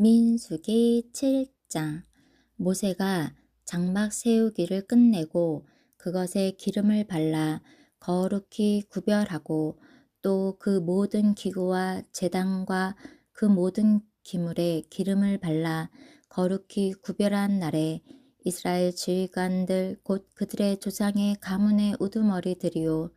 민수기 7장. 모세가 장막 세우기를 끝내고 그것에 기름을 발라 거룩히 구별하고 또 그 모든 기구와 제단과 그 모든 기물에 기름을 발라 거룩히 구별한 날에 이스라엘 지휘관들 곧 그들의 조상의 가문의 우두머리들이요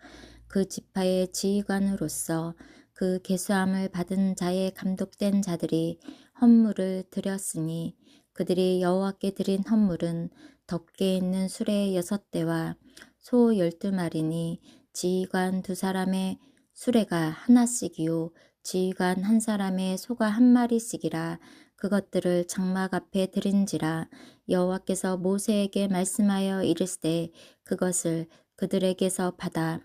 그 지파의 지휘관으로서 그 계수함을 받은 자의 감독된 자들이 헌물을 드렸으니 그들이 여호와께 드린 헌물은 덮개 있는 수레 6대와 소 12마리니 지휘관 2사람의 수레가 하나씩이요 지휘관 1사람의 소가 1마리씩이라. 그것들을 장막 앞에 드린지라. 여호와께서 모세에게 말씀하여 이르시되 그것을 그들에게서 받아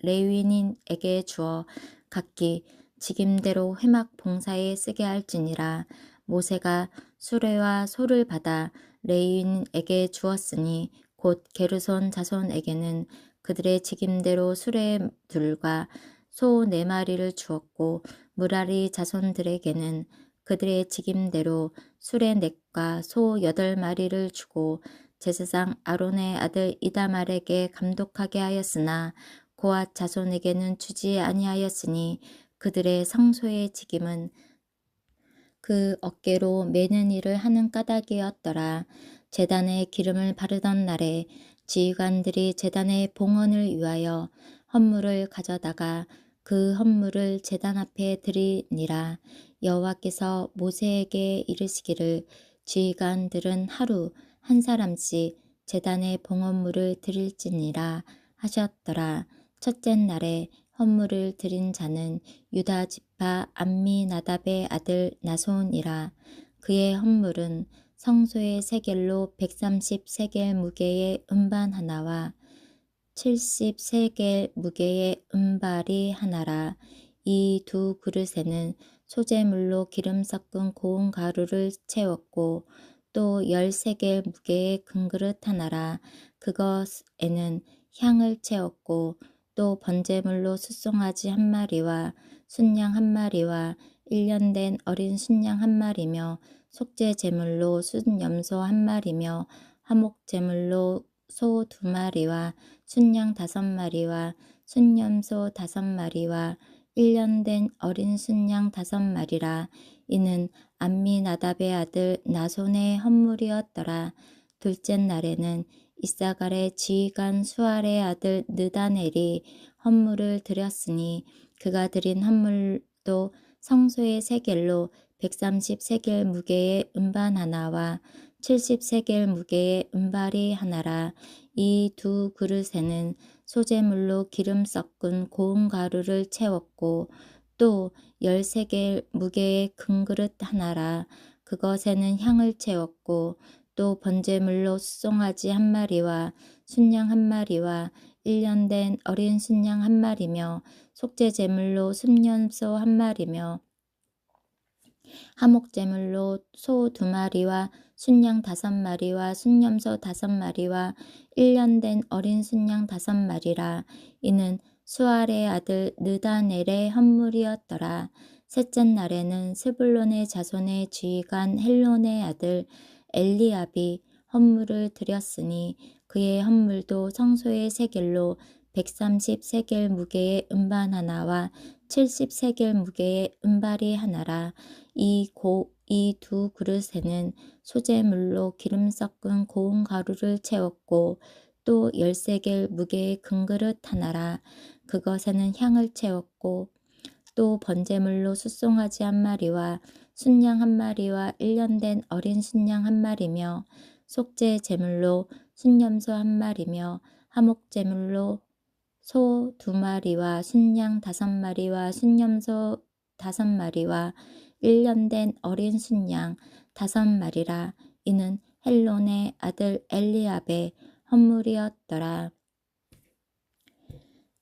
레위인에게 주어 각기 직임대로 회막 봉사에 쓰게 할지니라. 모세가 수레와 소를 받아 레위인에게 주었으니 곧 게르손 자손에게는 그들의 직임대로 수레 둘과 소 4마리를 주었고 무라리 자손들에게는 그들의 직임대로 수레 4과 소 8마리를 주고 제사장 아론의 아들 이다말에게 감독하게 하였으나 고앗 자손에게는 주지 아니하였으니 그들의 성소의 직임은 그 어깨로 매는 일을 하는 까닭이었더라. 제단에 기름을 바르던 날에 지휘관들이 제단의 봉헌을 위하여 헌물을 가져다가 그 헌물을 제단 앞에 드리니라. 여호와께서 모세에게 이르시기를 지휘관들은 하루 1사람씩 제단의 봉헌물을 드릴지니라 하셨더라. 첫째 날에 헌물을 드린 자는 유다 지파 암미나답의 아들 나손이라. 그의 헌물은 성소의 세겔로 130세겔 무게의 음반 하나와 70세겔 무게의 음발이 하나라. 이 2그릇에는 소재물로 기름 섞은 고운 가루를 채웠고 또 10세겔 무게의 금그릇 하나라. 그것에는 향을 채웠고 또 번제물로 숫송아지 1마리와 순양 1마리와 1년 된 어린 순양 1마리며 속죄 제물로 순염소 1마리며 화목 제물로 소 2마리와 순양 5마리와 순염소 5마리와 1년 된 어린 순양 5마리라. 이는 암미나답의 아들 나손의 헌물이었더라. 둘째 날에는 이사갈의 지휘관 수알의 아들 느다넬이 헌물을 드렸으니 그가 드린 헌물도 성소의 세겔로 130세겔 무게의 음반 하나와 70세겔 무게의 음발이 하나라. 이 2그릇에는 소재물로 기름 섞은 고운 가루를 채웠고 또 10세겔 무게의 금그릇 하나라. 그것에는 향을 채웠고 또 번제물로 숫송아지 1마리와 순양 1마리와 1년 된 어린 순양 1마리며 속죄 제물로 순염소 1마리며 화목제물로 소 2마리와 순양 5마리와 순염소 5마리와 1년 된 어린 순양 5마리라. 이는 수알의 아들 느다넬의 헌물이었더라. 셋째 날에는 스불론의 자손의 지휘관 헬론의 아들 엘리압이 헌물을 드렸으니 그의 헌물도 성소의 세겔로 130세겔 무게의 음반 하나와 70세겔 무게의 음발이 하나라. 이 2그릇에는 소재물로 기름 섞은 고운 가루를 채웠고 또 10세겔 무게의 금그릇 하나라. 그것에는 향을 채웠고 또 번제물로 숫송아지 1마리와 순양 1마리와 1년 된 어린 순양 1마리며 속죄 제물로 순염소 1마리며 화목 제물로 소 2마리와 순양 5마리와 순염소 5마리와 1년 된 어린 순양 5마리라. 이는 헬론의 아들 엘리압의 헌물이었더라.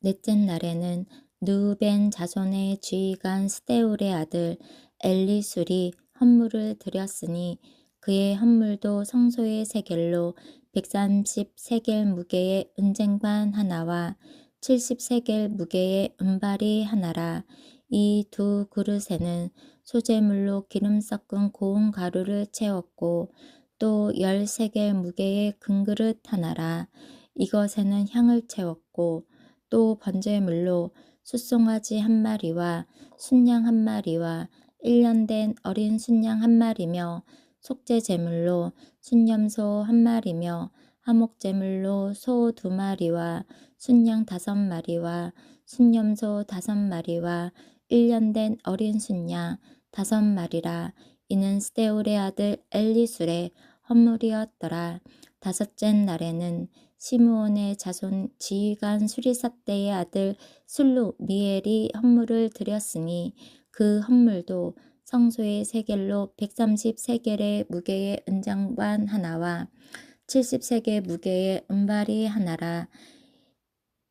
넷째 날에는 느우벤 자손의 지휘관 스데울의 아들 엘리술이 헌물을 드렸으니 그의 헌물도 성소의 세겔로 130세겔 무게의 은쟁반 하나와 70세겔 무게의 은발이 하나라. 이 두 그릇에는 소재물로 기름 섞은 고운 가루를 채웠고 또 13개 무게의 금그릇 하나라. 이것에는 향을 채웠고 또 번제물로 숫송아지 한 마리와 순양 한 마리와 1년 된 어린 순양 한 마리며 속죄제물로 순염소 한 마리며 화목제물로 소 2마리와 순양 5마리와 순염소 5마리와 1년 된 어린 순양 5마리라. 이는 스데울의 아들 엘리술의 헌물이었더라. 다섯째 날에는 시므온의 자손 지휘관 수리삿대의 아들 술루 미엘이 헌물을 드렸으니 그 헌물도 성소의 세겔로 130세겔의 무게의 은장관 하나와 70세겔 무게의 은발이 하나라.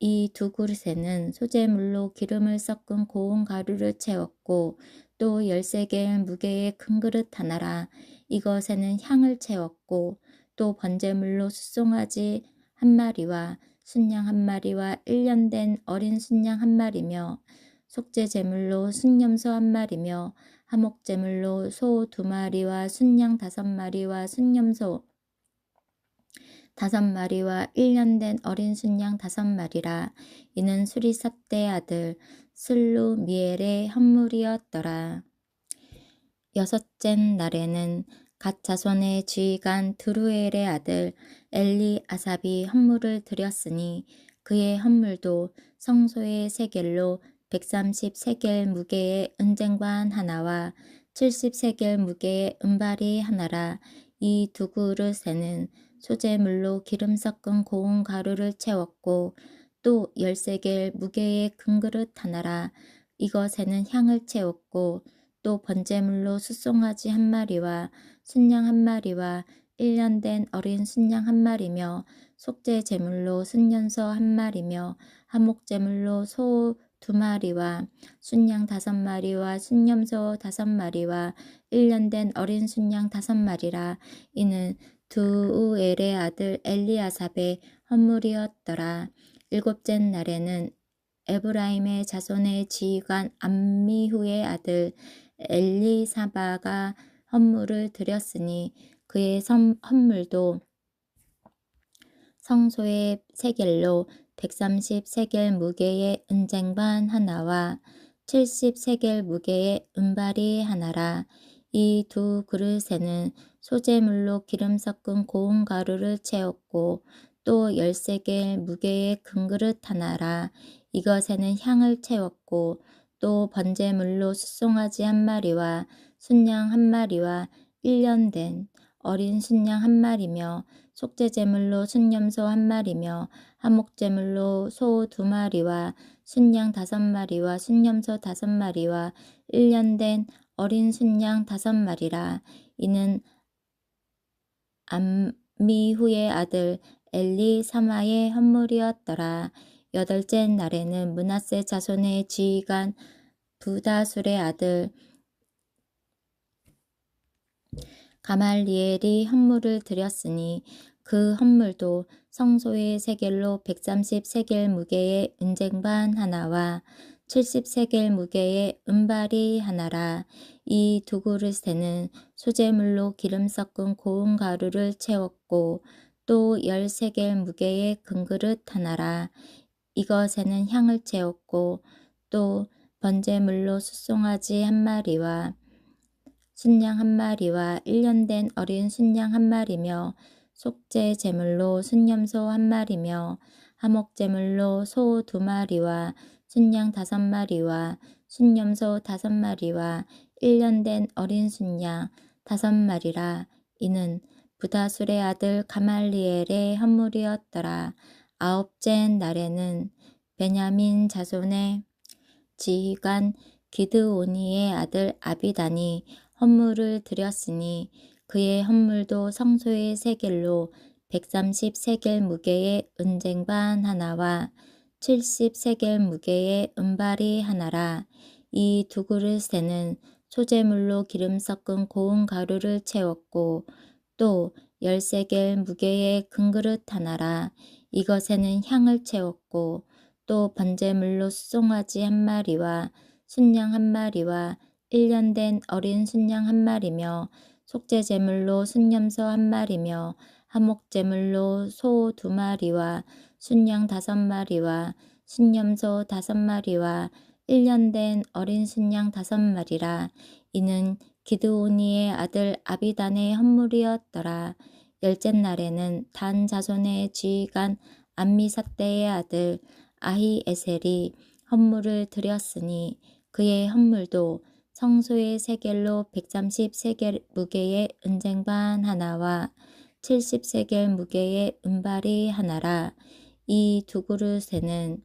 이 두 그릇에는 소재물로 기름을 섞은 고운 가루를 채웠고 또 13개 무게의 큰 그릇 하나라. 이것에는 향을 채웠고 또 번제물로 숫송아지 한 마리와 순양 한 마리와 1년 된 어린 순양 한 마리며 속죄제물로 순염소 한 마리며 화목제물로 소 2마리와 순양 5마리와 순염소 5마리와 1년 된 어린 순양 5마리라. 이는 수리삿대의 아들 슬루 미엘의 헌물이었더라. 여섯째 날에는 갓 자손의 지휘관 드루엘의 아들 엘리 아삽이 헌물을 드렸으니 그의 헌물도 성소의 세겔로 130세겔 무게의 은쟁관 하나와 70세겔 무게의 은발이 하나라. 이 두 그릇에는 소재물로 기름 섞은 고운 가루를 채웠고 또 13개 무게의 금그릇 하나라. 이것에는 향을 채웠고 또 번제물로 숫송아지 한 마리와 순양 한 마리와 1년 된 어린 순양 한 마리며 속죄제물로 순년소 한 마리며 화목제물로 소 2마리와 순양 5마리와 순염소 5마리와 1년 된 어린 순양 5마리라. 이는 두우엘의 아들 엘리아삽의 헌물이었더라. 일곱째 날에는 에브라임의 자손의 지휘관 암미후의 아들 엘리사바가 헌물을 드렸으니 그의 헌물도 성소의 세겔로 130세겔 무게의 은쟁반 하나와 70세겔 무게의 은발이 하나라. 이 두 그릇에는 소재물로 기름 섞은 고운 가루를 채웠고 또 13개 무게의 금그릇 하나라. 이것에는 향을 채웠고 또 번제물로 숫송아지 한 마리와 순양 한 마리와 1년 된 어린 순양 한 마리며 속죄제물로 순염소 한 마리며 화목제물로 소 2마리와 순양 5마리와 순염소 5마리와 1년 된 어린 순양 5마리라. 이는 암미후의 아들 엘리사마의 헌물이었더라. 여덟째 날에는 므낫세 자손의 지휘관 부다술의 아들 가말리엘이 헌물을 드렸으니 그 헌물도 성소의 세겔로 130세겔 무게의 은쟁반 하나와 70세겔 무게의 은발이 하나라. 이 두 그릇에는 소재물로 기름 섞은 고운 가루를 채웠고 또 13겔 무게의 금그릇 하나라. 이것에는 향을 채웠고 또 번제물로 숫송아지 한 마리와 순양 한 마리와 1년 된 어린 순양 한 마리며 속죄제물로 순염소 한 마리며 화목제물로 소 2마리와 순양 5마리와 순염소 5마리와 1년 된 어린 순양 5마리라. 이는 부다술의 아들 가말리엘의 헌물이었더라. 아홉째 날에는 베냐민 자손의 지휘관 기드오니의 아들 아비단이 헌물을 드렸으니 그의 헌물도 성소의 세겔로 130세겔 무게의 은쟁반 하나와 70세겔 무게의 은발이 하나라. 이 두 그릇에는 소재물로 기름 섞은 고운 가루를 채웠고 또 13겔 무게의 금그릇 하나라. 이것에는 향을 채웠고 또 번제물로 숫송아지 한 마리와 순양 한 마리와 1년 된 어린 순양 한 마리며 속죄제물로 순염소 한 마리며 화목제물로 소 2마리와 순양 5마리와 순염소 5마리와 1년 된 어린 순양 5마리라. 이는 기드오니의 아들 아비단의 헌물이었더라. 열째 날에는 단 자손의 지휘관 암미사대의 아들 아히에셀이 헌물을 드렸으니 그의 헌물도 성소의 세겔로 130세겔 무게의 은쟁반 하나와 70세겔 무게의 은발이 하나라. 이 2그릇에는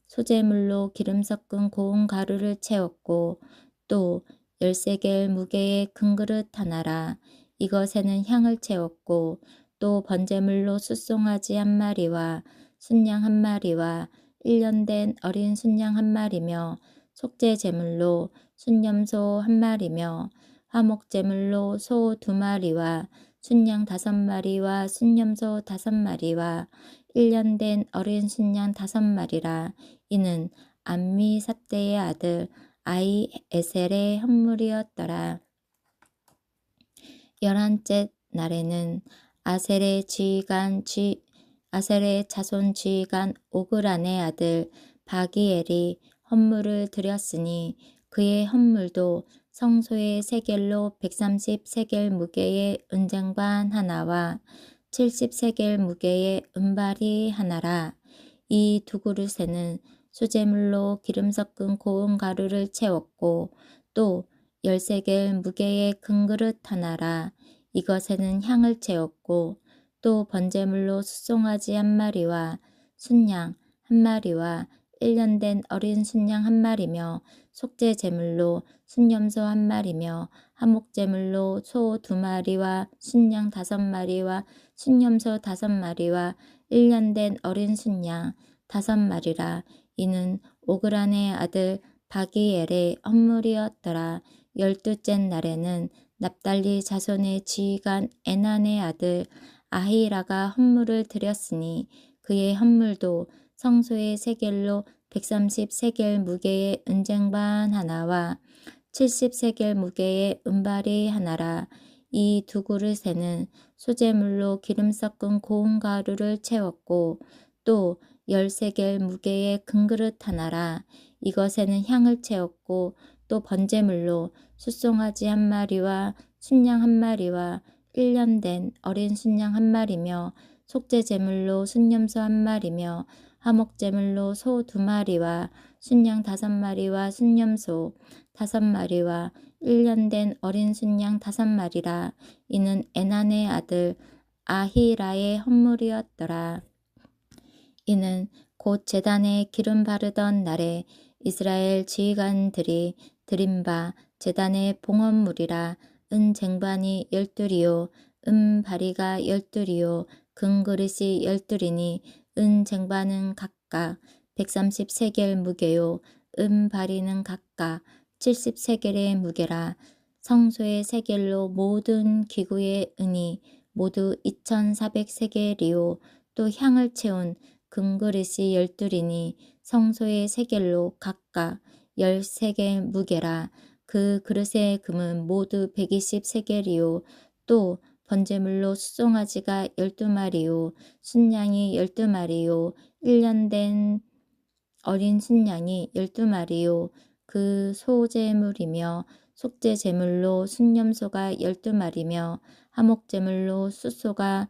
소재물로 기름 섞은 고운 가루를 채웠고 또 10세겔 무게의 큰 그릇 하나라. 이것에는 향을 채웠고 또 번제물로 숫송아지 한 마리와 순양 한 마리와 1년 된 어린 순양 한 마리며 속죄제물로 순염소 한 마리며 화목제물로 소 2마리와 순양 5마리와 순염소 5마리와 1년 된 어린 순양 5마리라. 이는 암미사대의 아들 아히에셀의 헌물이었더라. 11째 날에는 아셀의 자손 지휘관 오그란의 아들 바기엘이 헌물을 드렸으니 그의 헌물도 성소의 세겔로 130세겔 무게의 은쟁반 하나와 70세겔 무게의 은발이 하나라. 이 2그릇에는 수제물로 기름 섞은 고운 가루를 채웠고 또 10세겔 무게의 큰 그릇 하나라. 이것에는 향을 채웠고 또 번제물로 숫송아지 한 마리와 순양 한 마리와 1년 된 어린 순양 한 마리며 속죄제물로 순염소 한 마리며 화목제물로 소 2마리와 순양 5마리와 순염소 5마리와 1년 된 어린 순양 5마리라. 이는 오그란의 아들 바기엘의 헌물이었더라. 12째 날에는 납달리 자손의 지휘관 에난의 아들 아히라가 헌물을 드렸으니 그의 헌물도 성소의 세겔로 130세겔 무게의 은쟁반 하나와 70세겔 무게의 은발이 하나라. 이 2그릇에는 소재물로 기름 섞은 고운 가루를 채웠고 또 10세겔 무게의 큰 그릇 하나라. 이것에는 향을 채웠고 또 번제물로 숫송아지 한 마리와 순양 한 마리와 1년 된 어린 순양 한 마리며 속죄제물로 순염소 한 마리며 화목제물로 소 2마리와 순양 5마리와 순염소 5마리와 1년 된 어린 순양 5마리라. 이는 에난의 아들 아히라의 헌물이었더라. 이는 곧 제단에 기름 바르던 날에 이스라엘 지휘관들이 드린 바 제단의 봉헌물이라. 은쟁반이 12리요 은바리가 12리요 금그릇이 12리니 은쟁반은 각각 130세겔 무게요 은바리는 각각 70세겔의 무게라. 성소의 세겔로 모든 기구의 은이 모두 2400세겔이요 또 향을 채운 금그릇이 12리니 성소의 세겔로 각각 10세겔 무게라. 그 그릇의 금은 모두 120세겔이요 또 번제물로 숫송아지가 12마리요 순양이 12마리요 1년 된 어린 순양이 12마리요 그 소제물이며 속죄제물로 순염소가 12마리며 화목제물로 숫소가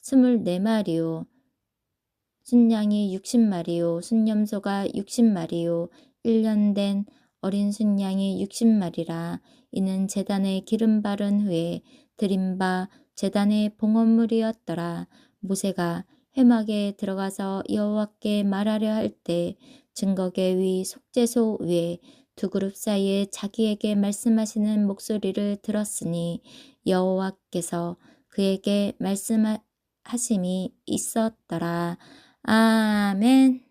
24마리요 순양이 60마리요 순염소가 60마리요 1년 된 어린 순양이 60마리라. 이는 제단에 기름 바른 후에 드린 바 제단의 봉헌물이었더라. 모세가 회막에 들어가서 여호와께 말하려 할 때 증거계 위 속죄소 위에 2그룹 사이에 자기에게 말씀하시는 목소리를 들었으니 여호와께서 그에게 말씀하심이 있었더라. 아멘.